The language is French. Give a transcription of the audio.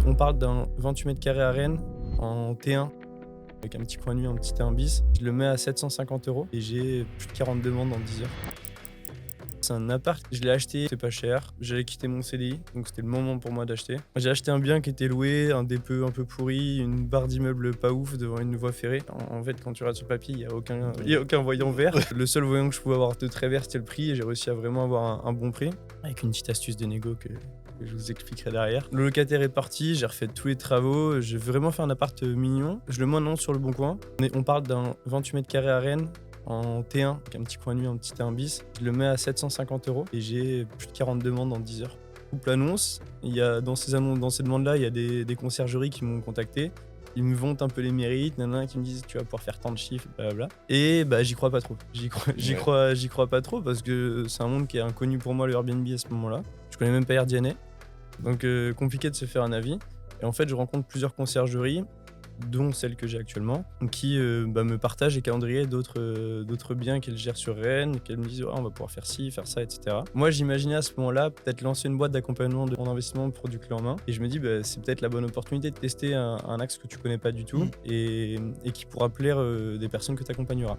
On parle d'un 28 mètres carrés à Rennes en T1 avec un petit coin nu, un petit T1 bis. Je le mets à 750 € et j'ai plus de 40 demandes en 10 heures. C'est un appart, je l'ai acheté, c'était pas cher. J'allais quitter mon CDI, donc c'était le moment pour moi d'acheter. J'ai acheté un bien qui était loué, un DPE un peu pourri, une barre d'immeuble pas ouf devant une voie ferrée. En fait, quand tu regardes sur le papier, il y a aucun voyant vert. Le seul voyant que je pouvais avoir de très vert, c'était le prix et j'ai réussi à vraiment avoir un bon prix avec une petite astuce de négo que je vous expliquerai derrière. Le locataire est parti, j'ai refait tous les travaux, j'ai vraiment fait un appart mignon. Je le mets maintenant sur le bon coin. On parle d'un 28 mètres carrés à Rennes en T1, avec un petit coin nu, un petit T1 bis. Je le mets à 750 € et j'ai plus de 40 demandes en 10 heures. Couple annonce, dans ces demandes-là, il y a des conciergeries qui m'ont contacté. Ils me vantent un peu les mérites, qui me disent tu vas pouvoir faire tant de chiffres, blablabla. Et j'y crois pas trop. J'y crois pas trop parce que c'est un monde qui est inconnu pour moi, le Airbnb à ce moment-là. Je connais même pas Airbnb. Donc compliqué de se faire un avis. Et en fait, je rencontre plusieurs conciergeries, dont celle que j'ai actuellement, qui me partagent les calendriers d'autres biens qu'elles gèrent sur Rennes, qu'elles me disent on va pouvoir faire ci, faire ça, etc. Moi, j'imaginais à ce moment-là peut-être lancer une boîte d'accompagnement en investissement produit clé en main. Et je me dis c'est peut-être la bonne opportunité de tester un axe que tu connais pas du tout et qui pourra plaire des personnes que tu accompagneras.